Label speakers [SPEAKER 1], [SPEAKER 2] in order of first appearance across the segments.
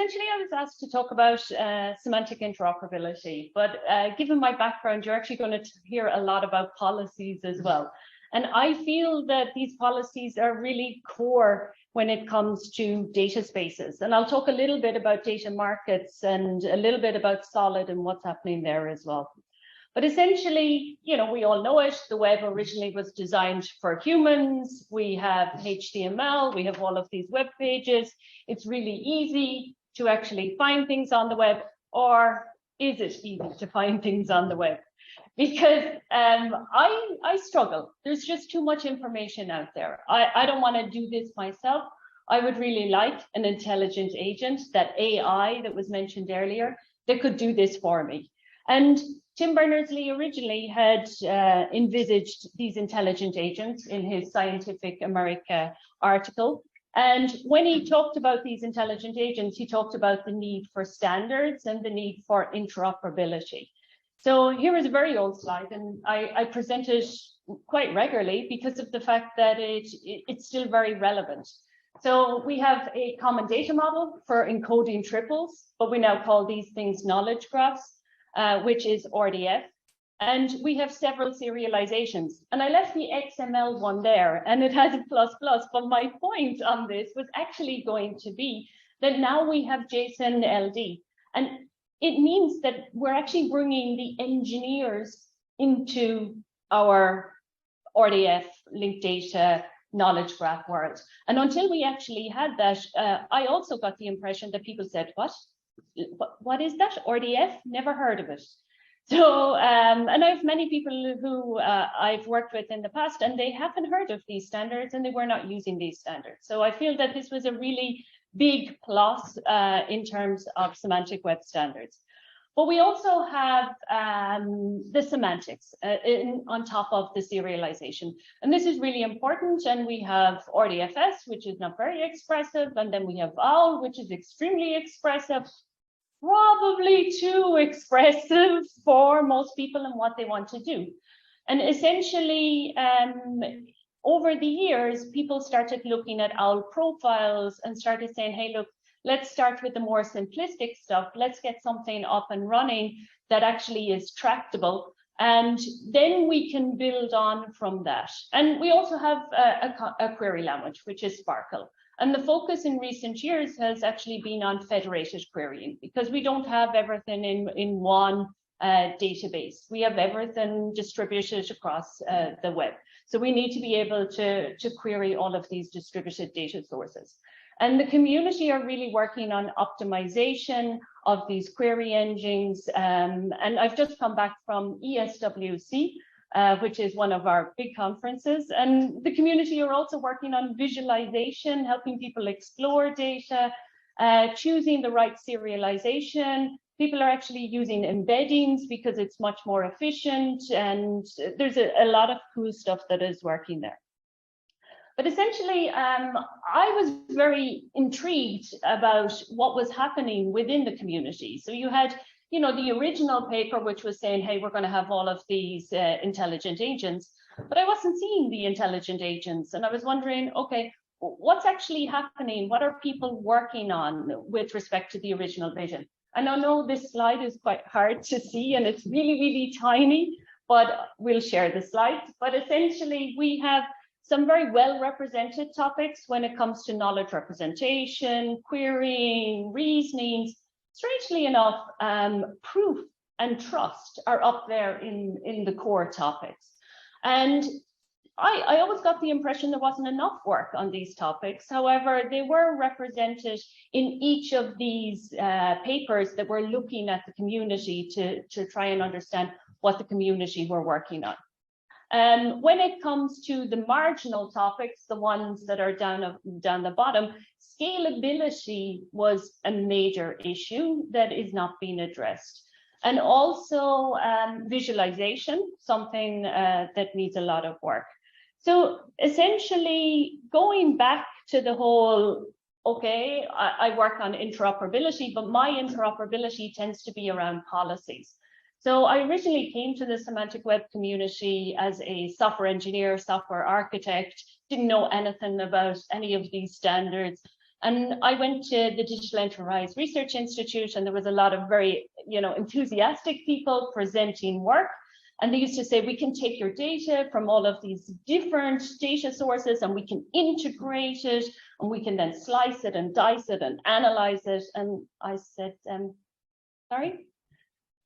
[SPEAKER 1] essentially I was asked to talk about semantic interoperability, but given my background, you're actually going to hear a lot about policies as well. And I feel that these policies are really core when it comes to data spaces. And I'll talk a little bit about data markets and a little bit about Solid and what's happening there as well. But essentially, you know, we all know it. The web originally was designed for humans. We have HTML. We have all of these web pages. It's really easy to actually find things on the web. Or is it easy to find things on the web? Because I struggle. There's just too much information out there. I don't want to do this myself. I would really like an intelligent agent, that AI that was mentioned earlier, that could do this for me. And Tim Berners-Lee originally had envisaged these intelligent agents in his Scientific America article. And when he talked about these intelligent agents, he talked about the need for standards and the need for interoperability. So here is a very old slide, and I present it quite regularly because of the fact that it's still very relevant. So we have a common data model for encoding triples, but we now call these things knowledge graphs. Which is RDF, and we have several serializations. And I left the XML one there, and it has a plus plus, but my point on this was actually going to be that now we have JSON LD, and it means that we're actually bringing the engineers into our RDF linked data knowledge graph world. And until we actually had that, I also got the impression that people said, what is that? RDF? Never heard of it. So, and I have many people who I've worked with in the past, and they haven't heard of these standards, and they were not using these standards. So I feel that this was a really big plus in terms of semantic web standards. But we also have the semantics on top of the serialization. And this is really important. And we have RDFS, which is not very expressive. And then we have OWL, which is extremely expressive. Probably too expressive for most people and what they want to do. And essentially, over the years, people started looking at OWL profiles and started saying, hey, look, let's start with the more simplistic stuff. Let's get something up and running that actually is tractable. And then we can build on from that. And we also have a query language, which is Sparkle. And the focus in recent years has actually been on federated querying, because we don't have everything in one database. We have everything distributed across the web. So we need to be able to query all of these distributed data sources. And the community are really working on optimization of these query engines. And I've just come back from ESWC, which is one of our big conferences. And the community are also working on visualization, helping people explore data, choosing the right serialization. People are actually using embeddings because it's much more efficient. And there's a lot of cool stuff that is working there. But essentially, I was very intrigued about what was happening within the community. So you had, you know, the original paper, which was saying, hey, we're going to have all of these intelligent agents, but I wasn't seeing the intelligent agents. And I was wondering, okay, what's actually happening? What are people working on with respect to the original vision? And I know this slide is quite hard to see and it's really, really tiny, but we'll share the slides. But essentially, we have some very well represented topics when it comes to knowledge representation, querying, reasoning. Strangely enough, proof and trust are up there in the core topics. And I always got the impression there wasn't enough work on these topics. However, they were represented in each of these papers that were looking at the community to try and understand what the community were working on. When it comes to the marginal topics, the ones that are down the bottom, scalability was a major issue that is not being addressed. And also visualization, something that needs a lot of work. So essentially, going back to the whole, okay, I work on interoperability, but my interoperability tends to be around policies. So I originally came to the Semantic Web community as a software engineer, software architect, didn't know anything about any of these standards. And I went to the Digital Enterprise Research Institute, and there was a lot of very, enthusiastic people presenting work. And they used to say, we can take your data from all of these different data sources and we can integrate it, and we can then slice it and dice it and analyze it. And I said, sorry,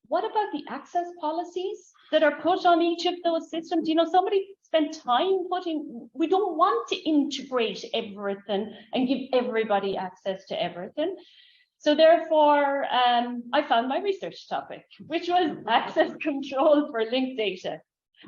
[SPEAKER 1] what about the access policies that are put on each of those systems? Somebody spent time we don't want to integrate everything and give everybody access to everything. So therefore, I found my research topic, which was access control for linked data.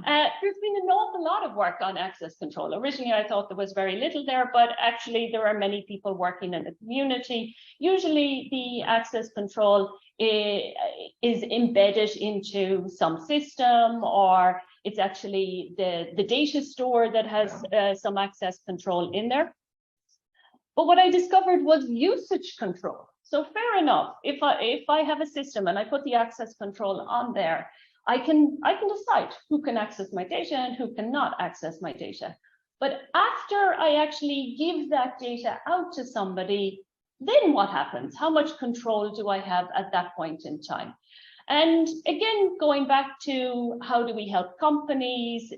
[SPEAKER 1] There's been an awful lot of work on access control. Originally, I thought there was very little there, but actually there are many people working in the community. Usually the access control is embedded into some system, or it's actually the data store that has some access control in there. But what I discovered was usage control. So fair enough, if I have a system and I put the access control on there, I can decide who can access my data and who cannot access my data. But after I actually give that data out to somebody, then what happens? How much control do I have at that point in time? And again, going back to how do we help companies,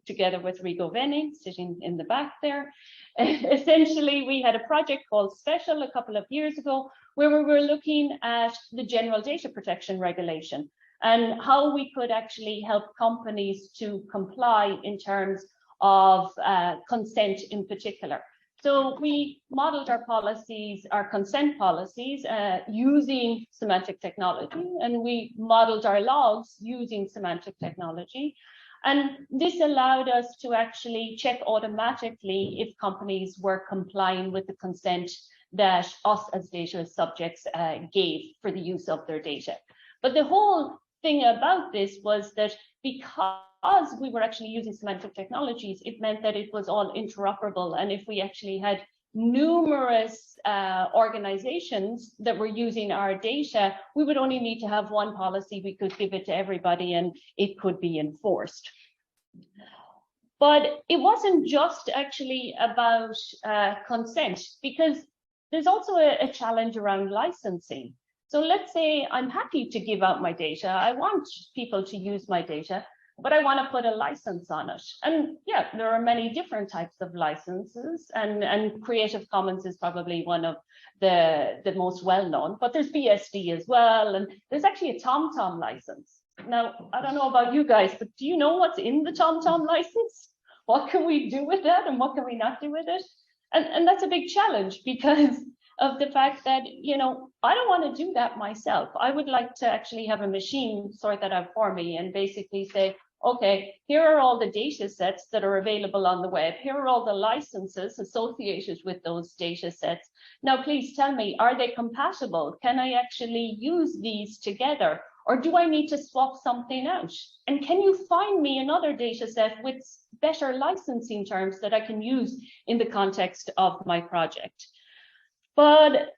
[SPEAKER 1] together with Rigo Venning sitting in the back there. Essentially, we had a project called Special a couple of years ago, where we were looking at the general data protection regulation and how we could actually help companies to comply in terms of consent in particular. So we modeled our policies, our consent policies, using semantic technology, and we modeled our logs using semantic technology. And this allowed us to actually check automatically if companies were complying with the consent that us as data subjects gave for the use of their data. But the whole thing about this was that because we were actually using semantic technologies, it meant that it was all interoperable. And if we actually had numerous organizations that were using our data, we would only need to have one policy. We could give it to everybody and it could be enforced. But it wasn't just actually about consent, because there's also a challenge around licensing. So let's say I'm happy to give out my data. I want people to use my data, but I want to put a license on it. And yeah, there are many different types of licenses, and Creative Commons is probably one of the most well-known, but there's BSD as well. And there's actually a TomTom license. Now, I don't know about you guys, but do you know what's in the TomTom license? What can we do with that and what can we not do with it? And that's a big challenge because of the fact that, I don't want to do that myself. I would like to actually have a machine sort that out for me and basically say, okay, here are all the data sets that are available on the web. Here are all the licenses associated with those data sets. Now, please tell me, are they compatible? Can I actually use these together? Or do I need to swap something out? And can you find me another data set with better licensing terms that I can use in the context of my project? But,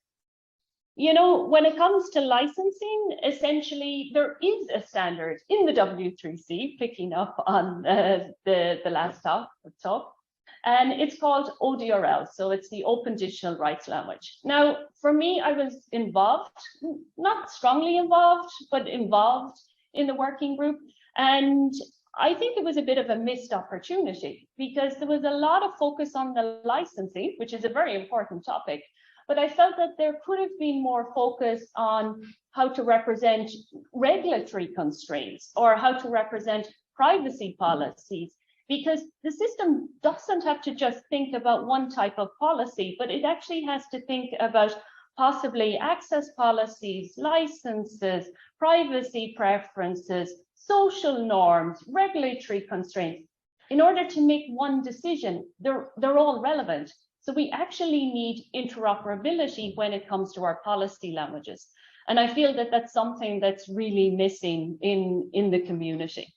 [SPEAKER 1] when it comes to licensing, essentially, there is a standard in the W3C, picking up on the last talk, and it's called ODRL. So it's the Open Digital Rights Language. Now, for me, I was involved, not strongly involved, but involved in the working group. And I think it was a bit of a missed opportunity because there was a lot of focus on the licensing, which is a very important topic. But I felt that there could have been more focus on how to represent regulatory constraints or how to represent privacy policies, because the system doesn't have to just think about one type of policy, but it actually has to think about possibly access policies, licenses, privacy preferences, social norms, regulatory constraints. In order to make one decision, they're all relevant. So we actually need interoperability when it comes to our policy languages. And I feel that that's something that's really missing in the community.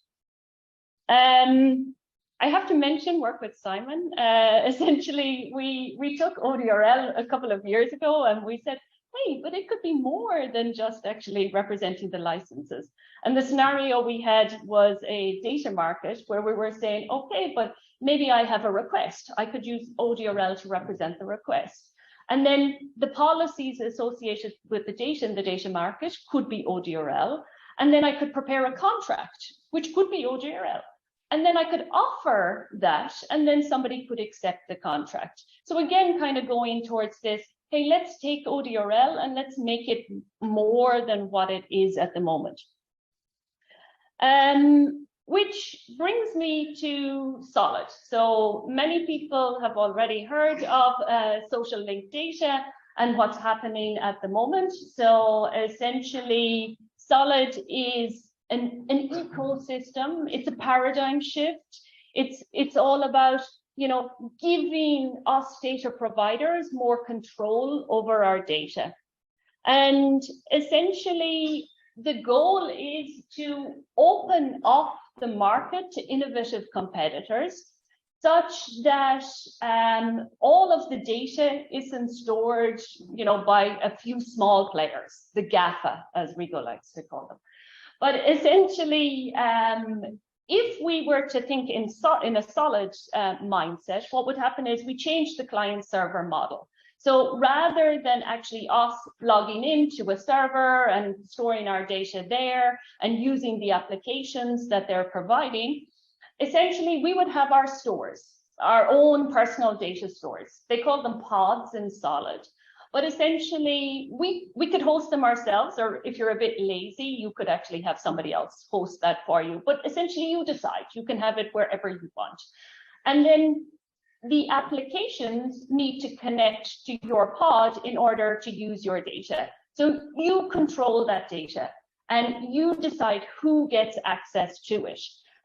[SPEAKER 1] I have to mention work with Simon. Essentially, we took ODRL a couple of years ago and we said, hey, but it could be more than just actually representing the licenses. And the scenario we had was a data market where we were saying, okay, but maybe I have a request. I could use ODRL to represent the request. And then the policies associated with the data in the data market could be ODRL. And then I could prepare a contract, which could be ODRL. And then I could offer that, and then somebody could accept the contract. So again, kind of going towards this, hey, let's take ODRL and let's make it more than what it is at the moment. Which brings me to Solid. So many people have already heard of social linked data and what's happening at the moment. So essentially, Solid is an ecosystem. It's a paradigm shift. It's all about, you know, giving us data providers more control over our data. And essentially, the goal is to open up the market to innovative competitors, such that all of the data isn't stored, you know, by a few small players, the GAFA, as Rigo likes to call them. But essentially, if we were to think in a solid mindset, what would happen is we change the client-server model. So rather than actually us logging into a server and storing our data there and using the applications that they're providing, essentially we would have our stores, our own personal data stores. They call them pods in Solid. But essentially we could host them ourselves, or if you're a bit lazy, you could actually have somebody else host that for you. But essentially you decide, you can have it wherever you want. And then the applications need to connect to your pod in order to use your data. So you control that data and you decide who gets access to it.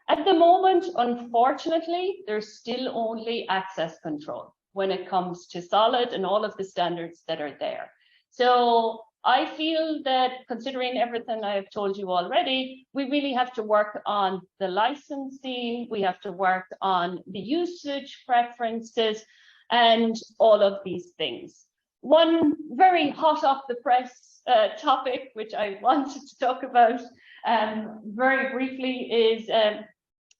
[SPEAKER 1] At the moment, unfortunately, there's still only access control when it comes to Solid and all of the standards that are there. So I feel that considering everything I've told you already, we really have to work on the licensing, we have to work on the usage preferences and all of these things. One very hot off the press topic, which I wanted to talk about very briefly is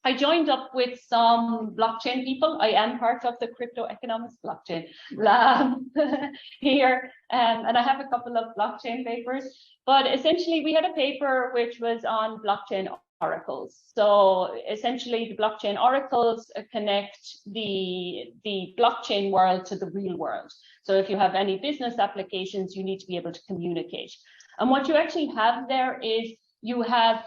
[SPEAKER 1] I joined up with some blockchain people. I am part of the crypto economics blockchain lab here, and I have a couple of blockchain papers. But essentially, we had a paper which was on blockchain oracles. So essentially, the blockchain oracles connect the blockchain world to the real world. So if you have any business applications, you need to be able to communicate. And what you actually have there is you have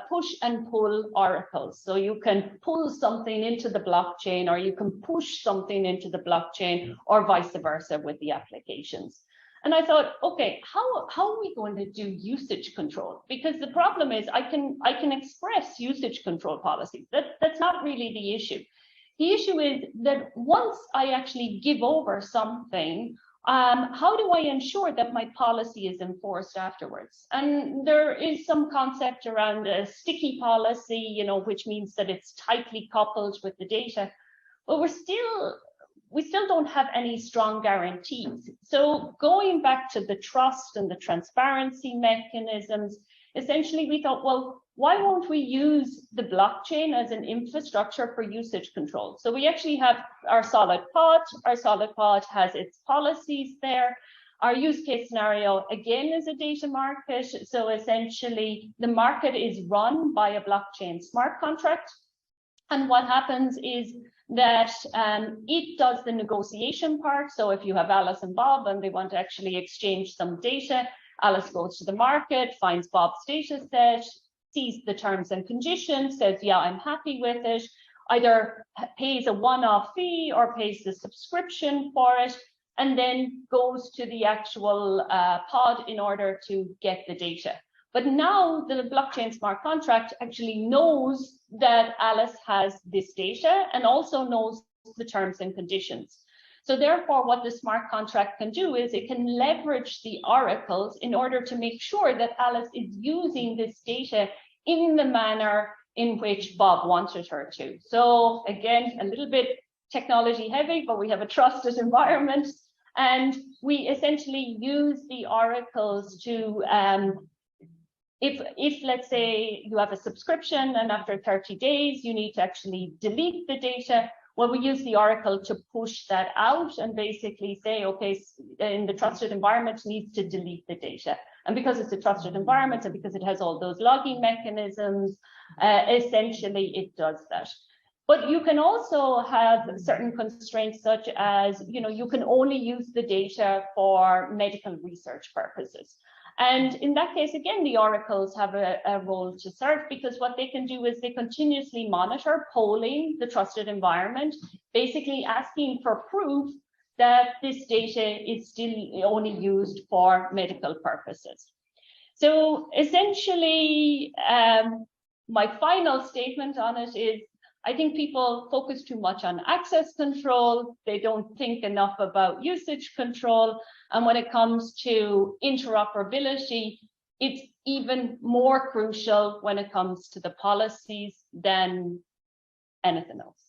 [SPEAKER 1] push and pull oracles. So you can pull something into the blockchain, or you can push something into the blockchain, or vice versa with the applications. And I thought, okay, how are we going to do usage control? Because the problem is I can express usage control policies. That's not really the issue. The issue is that once I actually give over something, how do I ensure that my policy is enforced afterwards? And there is some concept around a sticky policy, you know, which means that it's tightly coupled with the data, but we still don't have any strong guarantees. So going back to the trust and the transparency mechanisms, essentially we thought, well, why won't we use the blockchain as an infrastructure for usage control? So we actually have our Solid pod. Our Solid pod has its policies there. Our use case scenario, again, is a data market. So essentially, the market is run by a blockchain smart contract. And what happens is that it does the negotiation part. So if you have Alice and Bob and they want to actually exchange some data, Alice goes to the market, finds Bob's data set, sees the terms and conditions, says, yeah, I'm happy with it, either pays a one-off fee or pays the subscription for it, and then goes to the actual pod in order to get the data. But now the blockchain smart contract actually knows that Alice has this data and also knows the terms and conditions. So therefore, what the smart contract can do is it can leverage the oracles in order to make sure that Alice is using this data in the manner in which Bob wanted her to. So again, a little bit technology heavy, but we have a trusted environment. And we essentially use the oracles to, if let's say you have a subscription and after 30 days, you need to actually delete the data, well, we use the Oracle to push that out and basically say, okay, in the trusted environment needs to delete the data. And because it's a trusted environment and because it has all those logging mechanisms, essentially it does that. But you can also have certain constraints such as, you can only use the data for medical research purposes. And in that case, again, the oracles have a role to serve, because what they can do is they continuously monitor, polling the trusted environment, basically asking for proof that this data is still only used for medical purposes. So essentially, my final statement on it is, I think people focus too much on access control. They don't think enough about usage control. And when it comes to interoperability, it's even more crucial when it comes to the policies than anything else.